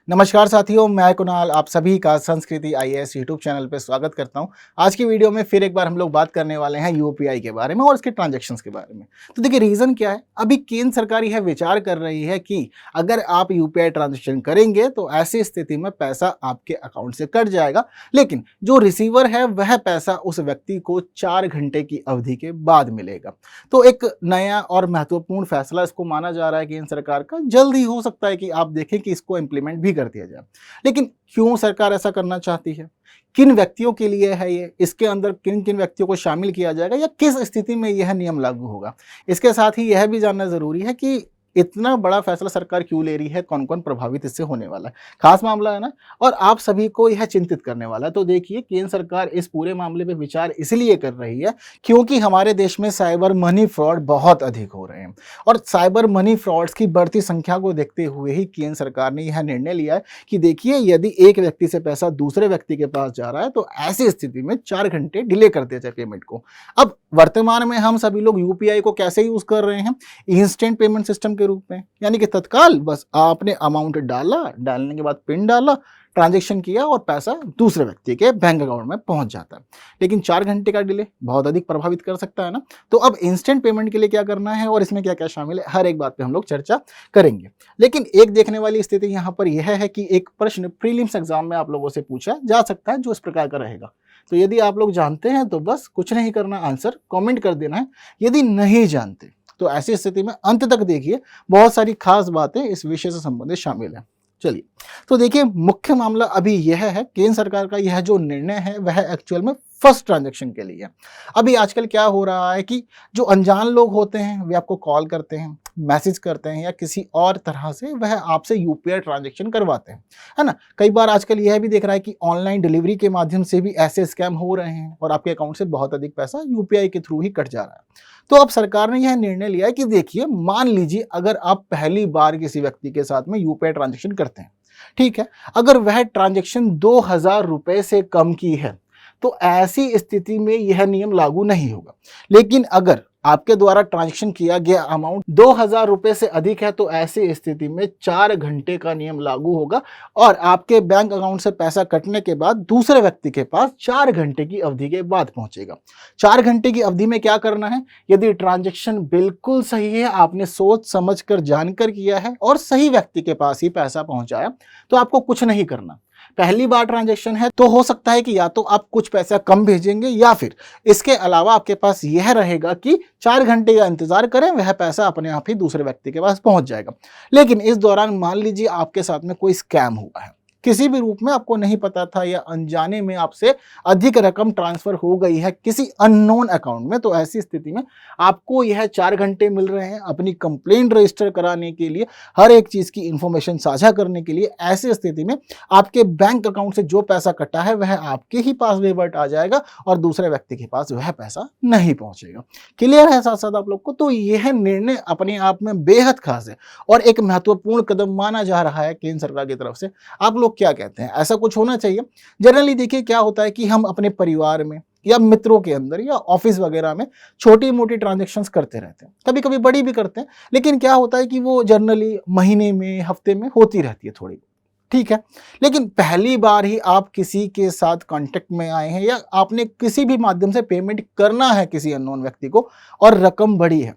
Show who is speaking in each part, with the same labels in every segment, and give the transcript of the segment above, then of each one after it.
Speaker 1: नमस्कार साथियों, मैं कुणाल आप सभी का संस्कृति आईएएस यूट्यूब चैनल पे स्वागत करता हूं। आज की वीडियो में फिर एक बार हम लोग बात करने वाले हैं यूपीआई के बारे में और इसके ट्रांजैक्शंस के बारे में। तो देखिए रीज़न क्या है, अभी केंद्र सरकार यह विचार कर रही है कि अगर आप यूपीआई ट्रांजैक्शन करेंगे तो ऐसी स्थिति में पैसा आपके अकाउंट से कट जाएगा, लेकिन जो रिसीवर है वह पैसा उस व्यक्ति को 4 घंटे की अवधि के बाद मिलेगा। तो एक नया और महत्वपूर्ण फैसला इसको माना जा रहा है केंद्र सरकार का। जल्द ही हो सकता है कि आप देखें कि इसको इम्प्लीमेंट भी कर दिया जाए। लेकिन क्यों सरकार ऐसा करना चाहती है, किन व्यक्तियों के लिए है ये, इसके अंदर किन किन व्यक्तियों को शामिल किया जाएगा या किस स्थिति में यह नियम लागू होगा, इसके साथ ही यह भी जानना जरूरी है कि इतना बड़ा फैसला सरकार क्यों ले रही है, कौन कौन प्रभावित इससे होने वाला है। खास मामला है ना, और आप सभी को यह चिंतित करने वाला है। तो देखिए केंद्र सरकार इस पूरे मामले पे विचार इसलिए कर रही है क्योंकि हमारे देश में साइबर मनी फ्रॉड बहुत अधिक हो रहे हैं और साइबर मनी फ्रॉड्स की बढ़ती संख्या को देखते हुए ही केंद्र सरकार ने यह निर्णय लिया है कि देखिए यदि एक व्यक्ति से पैसा दूसरे व्यक्ति के पास जा रहा है तो ऐसी स्थिति में 4 घंटे डिले कर दिया जाए पेमेंट को। अब वर्तमान में हम सभी लोग यूपीआई को कैसे यूज कर रहे हैं, इंस्टेंट पेमेंट सिस्टम के रूप में, यानी कि तत्काल बस आपने अमाउंट डाला, डालने के बाद पिन डाला, ट्रांजैक्शन किया और पैसा दूसरे व्यक्ति के बैंक अकाउंट में पहुंच जाता है। लेकिन 4 घंटे का डिले बहुत अधिक प्रभावित कर सकता है ना। तो अब इंस्टेंट पेमेंट के लिए क्या करना है और इसमें क्या क्या शामिल है, हर एक बात पे हम लोग चर्चा करेंगे। लेकिन एक देखने वाली स्थिति यहाँ पर यह है कि एक प्रश्न प्रीलिम्स एग्जाम में आप लोगों से पूछा जा सकता है जो इस प्रकार का रहेगा। तो यदि आप लोग जानते हैं तो बस कुछ नहीं करना, आंसर कमेंट कर देना है। यदि नहीं जानते तो ऐसी स्थिति में अंत तक देखिए, बहुत सारी खास बातें इस विषय से संबंधित शामिल हैं। चलिए तो देखिए, मुख्य मामला अभी यह है, केंद्र सरकार का यह जो निर्णय है वह एक्चुअल में फर्स्ट ट्रांजैक्शन के लिए है। अभी आजकल क्या हो रहा है कि जो अनजान लोग होते हैं वे आपको कॉल करते हैं, मैसेज करते हैं या किसी और तरह से वह आपसे यूपीआई ट्रांजैक्शन करवाते हैं, है ना। कई बार आजकल यह भी देख रहा है कि ऑनलाइन डिलीवरी के माध्यम से भी ऐसे स्कैम हो रहे हैं और आपके अकाउंट से बहुत अधिक पैसा यूपीआई के थ्रू ही कट जा रहा है। तो अब सरकार ने यह निर्णय लिया है कि देखिए, मान लीजिए अगर आप पहली बार किसी व्यक्ति के साथ में यूपीआई ट्रांजैक्शन करते हैं, ठीक है, अगर वह ट्रांजैक्शन 2000 रुपए से कम की है तो ऐसी स्थिति में यह नियम लागू नहीं होगा। लेकिन अगर आपके द्वारा ट्रांजैक्शन किया गया अमाउंट 2000 रुपए से अधिक है तो ऐसी स्थिति में 4 घंटे का नियम लागू होगा और आपके बैंक अकाउंट से पैसा कटने के बाद दूसरे व्यक्ति के पास 4 घंटे की अवधि के बाद पहुंचेगा। 4 घंटे की अवधि में क्या करना है, यदि ट्रांजैक्शन बिल्कुल सही है, आपने सोच समझ कर जानकर किया है और सही व्यक्ति के पास ही पैसा पहुंचाया, तो आपको कुछ नहीं करना। पहली बार ट्रांजैक्शन है तो हो सकता है कि या तो आप कुछ पैसा कम भेजेंगे या फिर इसके अलावा आपके पास यह रहेगा कि 4 घंटे का इंतजार करें, वह पैसा अपने आप ही दूसरे व्यक्ति के पास पहुंच जाएगा। लेकिन इस दौरान मान लीजिए आपके साथ में कोई स्कैम हुआ है, किसी भी रूप में आपको नहीं पता था या अनजाने में आपसे अधिक रकम ट्रांसफर हो गई है किसी अननोन अकाउंट में, तो ऐसी स्थिति में आपको यह 4 घंटे मिल रहे हैं अपनी कंप्लेंट रजिस्टर कराने के लिए, हर एक चीज की इंफॉर्मेशन साझा करने के लिए। ऐसी स्थिति में आपके बैंक अकाउंट से जो पैसा कटा है वह आपके ही पास रिवर्ट आ जाएगा और दूसरे व्यक्ति के पास वह पैसा नहीं पहुंचेगा। क्लियर है साथ साथ आप लोग को? तो यह निर्णय अपने आप में बेहद खास है और एक महत्वपूर्ण कदम माना जा रहा है केंद्र सरकार की तरफ से। आप लोग क्या कहते हैं, ऐसा कुछ होना चाहिए? जनरली देखिए क्या होता है कि हम अपने परिवार में या मित्रों के अंदर या ऑफिस वगैरह में छोटी मोटी ट्रांजैक्शंस करते रहते हैं, कभी कभी बड़ी भी करते हैं, लेकिन क्या होता है कि वो जनरली महीने में, हफ्ते में होती रहती है थोड़ी, ठीक है। लेकिन पहली बार ही आप किसी के साथ कांटेक्ट में आए हैं या आपने किसी भी माध्यम से पेमेंट करना है किसी अननोन व्यक्ति को और रकम बड़ी है,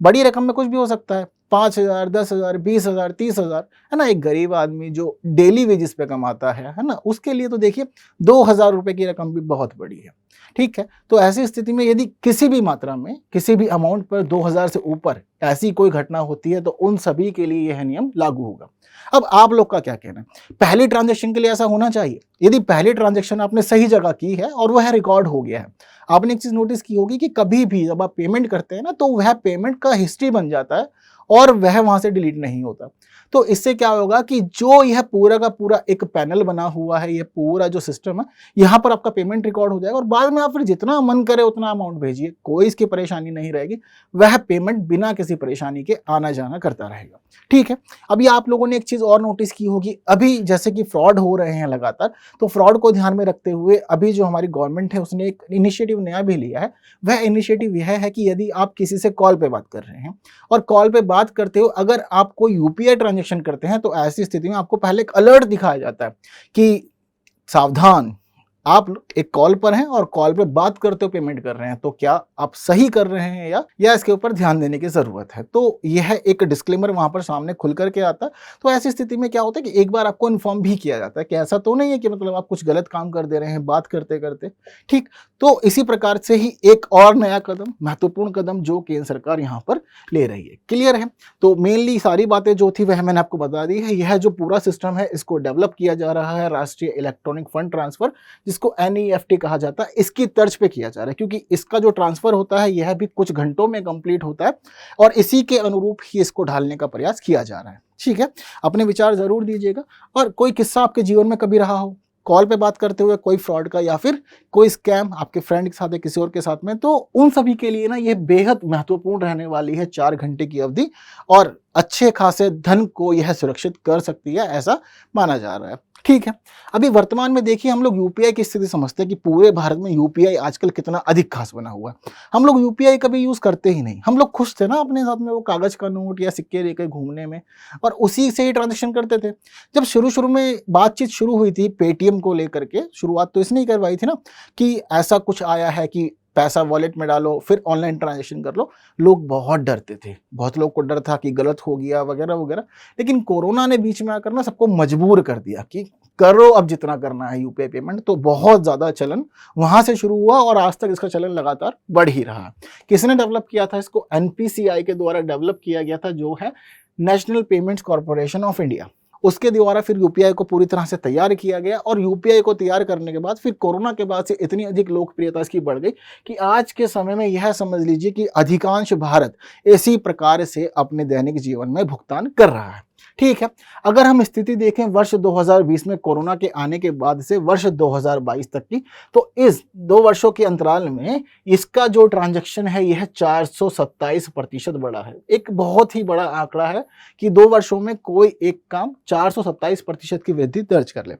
Speaker 1: बड़ी रकम में कुछ भी हो सकता है, 5000, 10,000, 20,000, 30,000, है ना। एक गरीब आदमी जो डेली वेजिस पे कमाता है ना, उसके लिए तो देखिए 2000 रुपए की रकम भी बहुत बड़ी है, ठीक है। तो ऐसी स्थिति में यदि किसी भी मात्रा में, किसी भी अमाउंट पर 2000 से ऊपर ऐसी कोई घटना होती है तो उन सभी के लिए यह नियम लागू होगा। अब आप लोग का क्या कहना है, पहली ट्रांजैक्शन के लिए ऐसा होना चाहिए? यदि पहली ट्रांजैक्शन आपने सही जगह की है और वह रिकॉर्ड हो गया है, आपने एक चीज नोटिस की होगी कि कभी भी जब आप पेमेंट करते हैं ना तो वह पेमेंट का हिस्ट्री बन जाता है और वह वहां से डिलीट नहीं होता। तो इससे क्या होगा कि जो यह पूरा का पूरा एक पैनल बना हुआ है, ये पूरा जो सिस्टम है, यहाँ पर आपका पेमेंट रिकॉर्ड हो जाएगा और बाद में आप फिर जितना मन करे उतना अमाउंट भेजिए, कोई इसकी परेशानी नहीं रहेगी। वह पेमेंट बिना किसी परेशानी के आना जाना करता रहेगा, ठीक है। अभी आप लोगों ने एक चीज और नोटिस की होगी, अभी जैसे कि फ्रॉड हो रहे हैं लगातार, तो फ्रॉड को ध्यान में रखते हुए अभी जो हमारी गवर्नमेंट है उसने एक इनिशिएटिव नया भी लिया है। वह इनिशिएटिव यह है कि यदि आप किसी से कॉल पे बात कर रहे हैं और कॉल पे बात करते हो अगर आप कोई यूपीआई ट्रांजेक्शन ट्रांजेक्शन करते हैं तो ऐसी स्थिति में आपको पहले एक अलर्ट दिखाया जाता है कि सावधान, आप एक कॉल पर हैं और कॉल पे बात करते हो पेमेंट कर रहे हैं, तो क्या आप सही कर रहे हैं या इसके ऊपर ध्यान देने की ज़रूरत है। तो यह एक डिस्क्लेमर वहाँ पर सामने खुल कर के आता है। तो ऐसी स्थिति में क्या होता है कि एक बार आपको इन्फॉर्म भी किया जाता है कि ऐसा तो नहीं है कि मतलब आप कुछ गलत काम कर दे रहे हैं बात करते-करते, ठीक। तो इसी प्रकार से ही एक और नया कदम, महत्वपूर्ण कदम जो केंद्र सरकार यहाँ पर ले रही है। क्लियर है? तो मेनली सारी बातें जो थी वह मैंने आपको बता दी है। यह जो पूरा सिस्टम है इसको डेवलप किया जा रहा है, राष्ट्रीय इलेक्ट्रॉनिक फंड ट्रांसफर, जिसको NEFT कहा जाता है, इसकी तर्ज पे किया जा रहा है, क्योंकि इसका जो ट्रांसफर होता है यह भी कुछ घंटों में कंप्लीट होता है और इसी के अनुरूप ही इसको ढालने का प्रयास किया जा रहा है। ठीक है, अपने विचार जरूर दीजिएगा। और कोई किस्सा आपके जीवन में कभी रहा हो कॉल पे बात करते हुए, कोई फ्रॉड का या फिर कोई स्कैम आपके फ्रेंड के साथ या किसी और के साथ में, तो उन सभी के लिए ना ये बेहद महत्वपूर्ण रहने वाली है 4 घंटे की अवधि, और अच्छे खासे धन को यह सुरक्षित कर सकती है, ऐसा माना जा रहा है। ठीक है, अभी वर्तमान में देखिए हम लोग यूपीआई की स्थिति समझते हैं कि पूरे भारत में यूपीआई आजकल कितना अधिक खास बना हुआ है। हम लोग यूपीआई कभी यूज करते ही नहीं। हम लोग खुश थे ना अपने साथ में वो कागज का नोट या सिक्के लेकर घूमने में, और उसी से ही ट्रांजेक्शन करते थे। जब शुरू में बातचीत शुरू हुई थी पेटीएम को लेकर के, शुरुआत तो इसने ही करवाई थी ना कि ऐसा कुछ आया है कि पैसा वॉलेट में डालो फिर ऑनलाइन ट्रांजेक्शन कर लो, लोग बहुत डरते थे, बहुत लोग को डर था कि गलत हो गया वगैरह वगैरह। लेकिन कोरोना ने बीच में आकर ना सबको मजबूर कर दिया कि करो अब जितना करना है यूपीआई पेमेंट। तो बहुत ज़्यादा चलन वहाँ से शुरू हुआ और आज तक इसका चलन लगातार बढ़ ही रहा है। किसने डेवलप किया था इसको? NPCI के द्वारा डेवलप किया गया था, जो है national payments corporation of India. उसके द्वारा फिर यूपीआई को पूरी तरह से तैयार किया गया, और यूपीआई को तैयार करने के बाद फिर कोरोना के बाद से इतनी अधिक लोकप्रियता इसकी बढ़ गई कि आज के समय में यह समझ लीजिए कि अधिकांश भारत इसी प्रकार से अपने दैनिक जीवन में भुगतान कर रहा है। ठीक है, अगर हम स्थिति देखें वर्ष 2020 में कोरोना के आने के बाद से वर्ष 2022 तक की, तो इस 2 वर्षों के अंतराल में इसका जो ट्रांजैक्शन है यह 427% बढ़ा है। एक बहुत ही बड़ा आंकड़ा है कि 2 वर्षों में कोई एक काम 427% की वृद्धि दर्ज कर ले।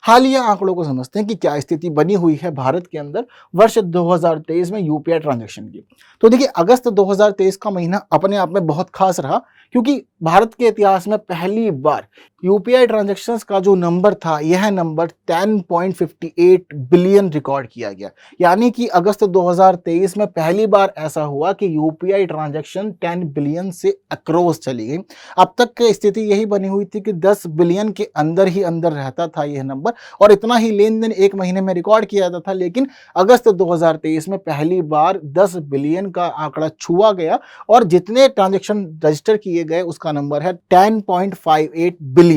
Speaker 1: हालिया आंकड़ों को समझते हैं कि क्या स्थिति बनी हुई है भारत के अंदर वर्ष 2023 में यूपीआई ट्रांजैक्शन की। तो देखिए, अगस्त 2023 का महीना अपने आप में बहुत खास रहा, क्योंकि भारत के इतिहास में पहली बार यूपीआई ट्रांजैक्शंस का जो नंबर था यह नंबर 10.58 बिलियन रिकॉर्ड किया गया। यानी कि अगस्त 2023 में पहली बार ऐसा हुआ कि यूपीआई ट्रांजैक्शन 10 बिलियन से अक्रॉस चली गई। अब तक की स्थिति यही बनी हुई थी कि 10 बिलियन के अंदर ही अंदर रहता था यह नंबर, और इतना ही लेन देन एक महीने में रिकॉर्ड किया जाता था। लेकिन अगस्त 2023 में पहली बार 10 बिलियन का आंकड़ा छुआ गया, और जितने ट्रांजैक्शन रजिस्टर किए गए उसका नंबर है 10.58 बिलियन।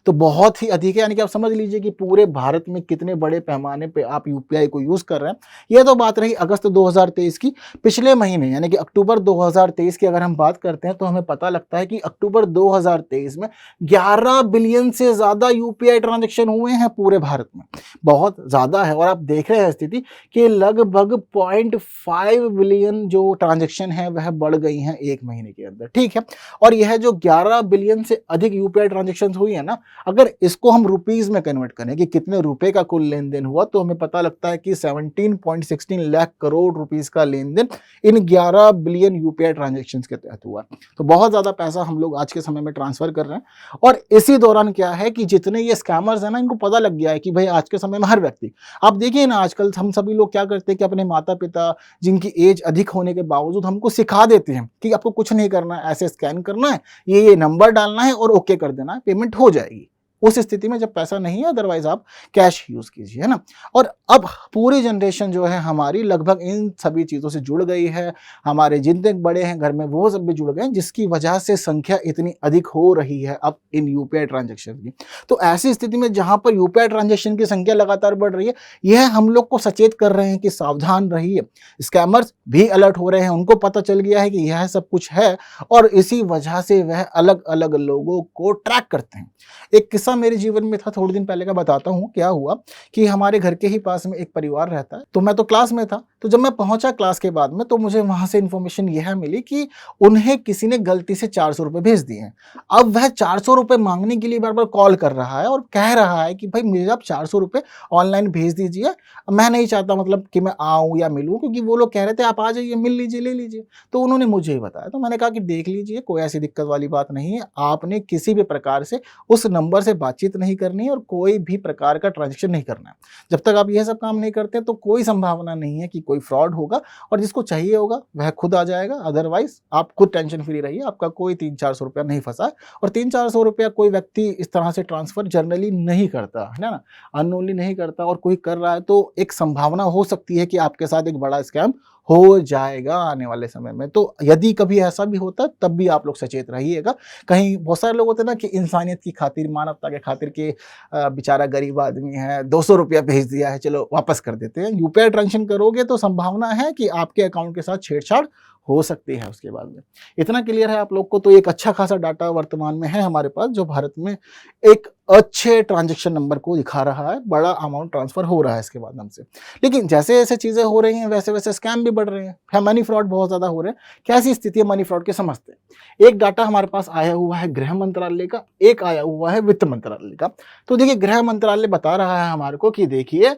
Speaker 1: तो बहुत ही अधिक है, यानी कि आप समझ लीजिए कि पूरे भारत में कितने बड़े पैमाने पे आप यूपीआई को यूज कर रहे हैं। यह तो बात रही अगस्त 2023 की। पिछले महीने यानी कि अक्टूबर 2023 की अगर हम बात करते हैं तो हमें पता लगता है कि अक्टूबर 2023 में 11 बिलियन से ज्यादा यूपीआई ट्रांजैक्शन हुए हैं पूरे भारत में। बहुत ज्यादा है, और आप देख रहे हैं स्थिति कि लगभग 0.5 बिलियन जो ट्रांजैक्शन है वह बढ़ गई हैं एक महीने के अंदर। ठीक है, और यह जो 11 बिलियन से अधिक यूपीआई ट्रांजैक्शन हुई है ना, अगर इसको हम रुपीस में कन्वर्ट करें कि कितने रुपए का कुल लेन देन हुआ, तो हमें पता लगता है कि 17.16 लाख करोड़ रुपीस का लेन then in 11 billion UPI transaction के तहत हुआ। तो बहुत ज्यादा पैसा हम लोग आज के समय में ट्रांसफर कर रहे हैं। और इसी दौरान क्या है कि जितने ये स्कैमर्स हैं ना, इनको पता लग गया है कि भाई आज के समय में हर व्यक्ति, आप देखिए ना आजकल हम सभी लोग क्या करते हैं कि अपने माता पिता जिनकी एज अधिक होने के बावजूद हमको सिखा देते हैं कि आपको कुछ नहीं करना है, ऐसे स्कैन करना है, ये नंबर डालना है और ओके कर देना है, पेमेंट हो जाएगी। उस स्थिति में जब पैसा नहीं है, अदरवाइज आप कैश यूज कीजिए, है ना। और अब पूरी जनरेशन जो है हमारी लगभग इन सभी चीजों से जुड़ गई है। हमारे जितने बड़े हैं घर में वो सब भी जुड़ गए हैं, जिसकी वजह से संख्या इतनी अधिक हो रही है अब इन यूपीआई ट्रांजैक्शन की। तो ऐसी स्थिति में जहां पर यूपीआई ट्रांजैक्शन की संख्या लगातार बढ़ रही है, यह हम लोग को सचेत कर रहे हैं कि सावधान रहिए। स्कैमर्स भी अलर्ट हो रहे हैं, उनको पता चल गया है कि यह सब कुछ है, और इसी वजह से वह अलग अलग लोगों को ट्रैक करते हैं। एक किस्सा किस्सा मेरे जीवन में था थोड़े दिन पहले का, बताता हूँ क्या हुआ। कि हमारे घर के ही पास में एक परिवार रहता है, तो मैं तो क्लास में था, तो जब मैं पहुंचा क्लास के बाद में तो मुझे वहां से इन्फॉर्मेशन यह मिली कि उन्हें किसी ने गलती से 400 रुपये भेज दिए हैं। अब वह 400 रुपये मांगने के लिए बार बार कॉल कर रहा है और कह रहा है कि भाई मुझे आप 400 रुपये ऑनलाइन भेज दीजिए, मैं नहीं चाहता मतलब कि मैं आऊँ या मिलूँ, क्योंकि वो लोग कह रहे थे आप आ जाइए, मिल लीजिए, ले लीजिए। तो उन्होंने मुझे ही बताया, तो मैंने कहा कि देख लीजिए, कोई ऐसी दिक्कत वाली बात नहीं है, आपने किसी भी प्रकार से उस नंबर से बातचीत नहीं करनी है और कोई भी प्रकार का ट्रांजेक्शन नहीं करना है। जब तक आप यह सब काम नहीं करते तो कोई संभावना नहीं है कि कोई फ्रॉड होगा, और जिसको चाहिए होगा वह खुद आ जाएगा। अदरवाइज आप खुद टेंशन फ्री रहिए, आपका कोई 300-400 रुपया नहीं फंसा है। और 300-400 रुपया कोई व्यक्ति इस तरह से ट्रांसफर जनरली नहीं करता है ना, अननोनली नहीं करता, और कोई कर रहा है तो एक संभावना हो सकती है कि आपके साथ एक बड़ा स्कैम हो जाएगा आने वाले समय में। तो यदि कभी ऐसा भी होता है तब भी आप लोग सचेत रहिएगा। कहीं बहुत सारे लोग होते हैं ना कि इंसानियत की खातिर, मानवता के खातिर के बेचारा गरीब आदमी है, 200 रुपया भेज दिया है, चलो वापस कर देते हैं। यूपीआई ट्रांजेक्शन करोगे तो संभावना है कि आपके अकाउंट के साथ छेड़छाड़ हो सकती है उसके बाद में। इतना क्लियर है आप लोग को। तो एक अच्छा खासा डाटा वर्तमान में है हमारे पास, जो भारत में एक अच्छे ट्रांजैक्शन नंबर को दिखा रहा है, बड़ा अमाउंट ट्रांसफर हो रहा है इसके माध्यम से। लेकिन जैसे जैसे चीजें हो रही हैं वैसे वैसे स्कैम भी बढ़ रहे हैं, मनी फ्रॉड बहुत ज्यादा हो रहे हैं। कैसी स्थिति है मनी फ्रॉड के, समझते हैं। एक डाटा हमारे पास आया हुआ है गृह मंत्रालय का, एक आया हुआ है वित्त मंत्रालय का। तो देखिए, गृह मंत्रालय बता रहा है हमारे को कि देखिए,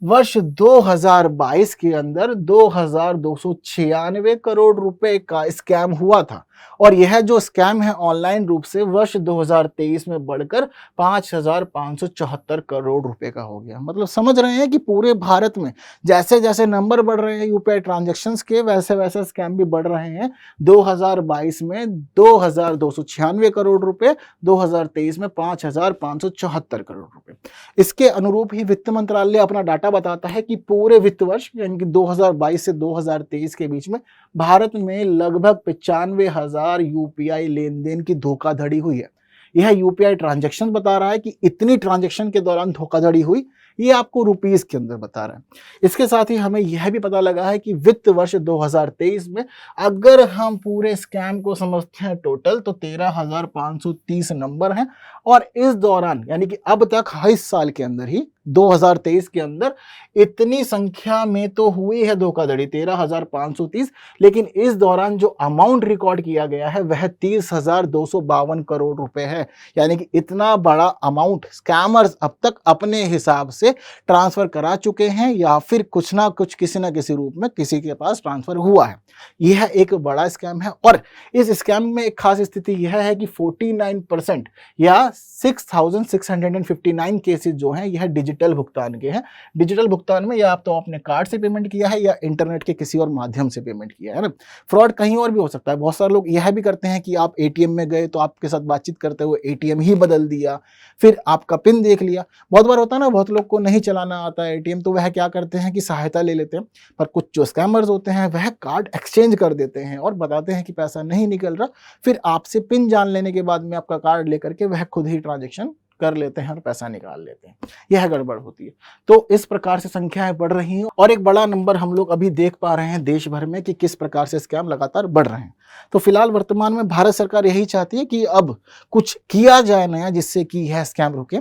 Speaker 1: वर्ष 2022 के अंदर 2296 करोड़ रुपए का स्कैम हुआ था, और यह जो स्कैम है ऑनलाइन रूप से वर्ष 2023 में बढ़कर 5574 करोड़ रुपए का हो गया। मतलब समझ रहे हैं कि पूरे भारत में जैसे जैसे नंबर बढ़ रहे हैं यूपीआई ट्रांजैक्शंस के, वैसे वैसे स्कैम भी बढ़ रहे हैं। 2022 में 2296 करोड़ रुपए, 2023 में 5574 करोड़ रुपए। इसके अनुरूप ही वित्त मंत्रालय अपना डाटा बताता है कि पूरे वित्त वर्ष यानी कि 2022 से 2023 के बीच में भारत में लगभग 95,000 यूपीआई लेन देन की धोखाधड़ी हुई है। यह यूपीआई ट्रांजैक्शन बता रहा है कि इतनी ट्रांजैक्शन के दौरान धोखाधड़ी हुई, ये आपको रुपीस के अंदर बता रहा है। इसके साथ ही हमें यह भी पता लगा है कि वित्त वर्ष 2023 में अगर हम पूरे स्कैम को समझते हैं टोटल, तो 13,530 नंबर हैं, और इस दौरान यानी कि अब तक इस साल के अंदर ही 2023 के अंदर इतनी संख्या में तो हुई है धोखाधड़ी 13,530, लेकिन इस दौरान जो अमाउंट रिकॉर्ड किया गया है वह 30,252 करोड़ रुपए है। यानी कि इतना बड़ा अमाउंट स्कैमर्स अब तक अपने हिसाब से ट्रांसफर करा चुके हैं, या फिर कुछ ना कुछ किसी ना किसी रूप में किसी के पास ट्रांसफर हुआ है। यह एक बड़ा स्कैम है, और इस स्कैम में एक खास स्थिति यह है कि 49% या 6,659 केसेस जो हैं यह डिजिटल भुगतान के हैं। डिजिटल भुगतान में या आप तो अपने कार्ड से पेमेंट किया है या इंटरनेट के किसी और माध्यम से पेमेंट किया है ना। फ्रॉड कहीं और भी हो सकता है। बहुत सारे लोग यह भी करते हैं कि आप एटीएम में गए तो आपके साथ बातचीत करते हुए एटीएम ही बदल दिया, फिर आपका पिन देख लिया। बहुत बार होता है ना, बहुत लोग को नहीं चलाना आता है एटीएम, तो वह क्या करते हैं कि सहायता ले लेते हैं, पर कुछ जो स्कैमर्स होते हैं वह कार्ड एक्सचेंज कर देते हैं और बताते हैं कि पैसा नहीं निकल रहा, फिर आपसे पिन जान लेने के बाद में आपका कार्ड लेकर के वह खुद ही ट्रांजैक्शन कर लेते हैं और पैसा निकाल लेते हैं। यह गड़बड़ होती है। तो इस प्रकार से संख्याएं बढ़ रही हैं, और एक बड़ा नंबर हम लोग अभी देख पा रहे हैं देश भर में कि किस प्रकार से स्कैम लगातार बढ़ रहे हैं। तो फिलहाल वर्तमान में भारत सरकार यही चाहती है कि अब कुछ किया जाए नया, जिससे कि यह स्कैम रुके।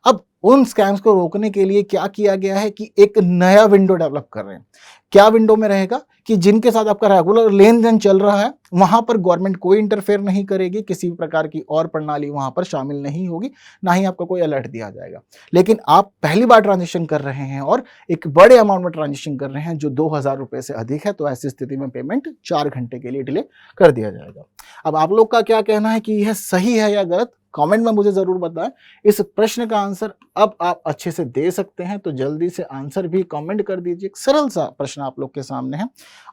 Speaker 1: अब उन स्कैम्स को रोकने के लिए क्या किया गया है कि एक नया विंडो डेवलप कर रहे हैं। क्या विंडो में रहेगा कि जिनके साथ आपका रेगुलर लेन देन चल रहा है वहां पर गवर्नमेंट कोई इंटरफेयर नहीं करेगी, किसी भी प्रकार की और प्रणाली वहां पर शामिल नहीं होगी, ना ही आपको कोई अलर्ट दिया जाएगा। लेकिन आप पहली बार ट्रांजेक्शन कर रहे हैं और एक बड़े अमाउंट में ट्रांजेक्शन कर रहे हैं जो 2,000 रुपए से अधिक है, तो ऐसी स्थिति में पेमेंट 4 घंटे के लिए डिले कर दिया जाएगा। अब आप लोग का क्या कहना है कि यह सही है या गलत, कमेंट में मुझे जरूर बताएं। इस प्रश्न का आंसर अब आप अच्छे से दे सकते हैं, तो जल्दी से आंसर भी कमेंट कर दीजिए। एक सरल सा प्रश्न आप लोग के सामने है,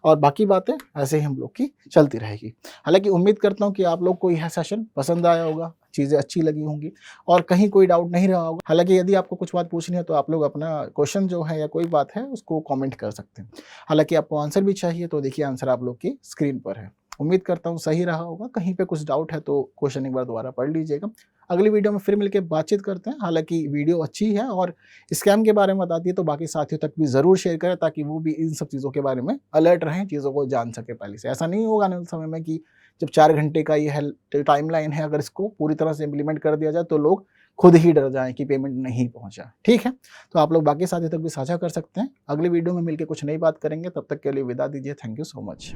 Speaker 1: और बाकी बातें ऐसे ही हम लोग की चलती रहेगी। हालांकि उम्मीद करता हूं कि आप लोग को यह सेशन पसंद आया होगा, चीज़ें अच्छी लगी होंगी और कहीं कोई डाउट नहीं रहा होगा। हालांकि यदि आपको कुछ बात पूछनी है तो आप लोग अपना क्वेश्चन जो है या कोई बात है उसको कमेंट कर सकते हैं। हालांकि आपको आंसर भी चाहिए तो देखिए आंसर आप लोग की स्क्रीन पर है। उम्मीद करता हूँ सही रहा होगा। कहीं पे कुछ डाउट है तो क्वेश्चन एक बार दोबारा पढ़ लीजिएगा। अगली वीडियो में फिर मिलकर बातचीत करते हैं। हालांकि वीडियो अच्छी है और स्कैम के बारे में बताती है, तो बाकी साथियों तक भी ज़रूर शेयर करें ताकि वो भी इन सब चीज़ों के बारे में अलर्ट रहें, चीज़ों को जान सके पहले से। ऐसा नहीं होगा आने वाले समय में कि जब 4 घंटे का ये टाइमलाइन है, अगर इसको पूरी तरह से इम्प्लीमेंट कर दिया जाए तो लोग खुद ही डर जाएं कि पेमेंट नहीं पहुंचा। ठीक है, तो आप लोग बाकी साथियों तक भी साझा कर सकते हैं। अगली वीडियो में मिलकर कुछ नई बात करेंगे, तब तक के लिए विदा दीजिए। Thank you so much.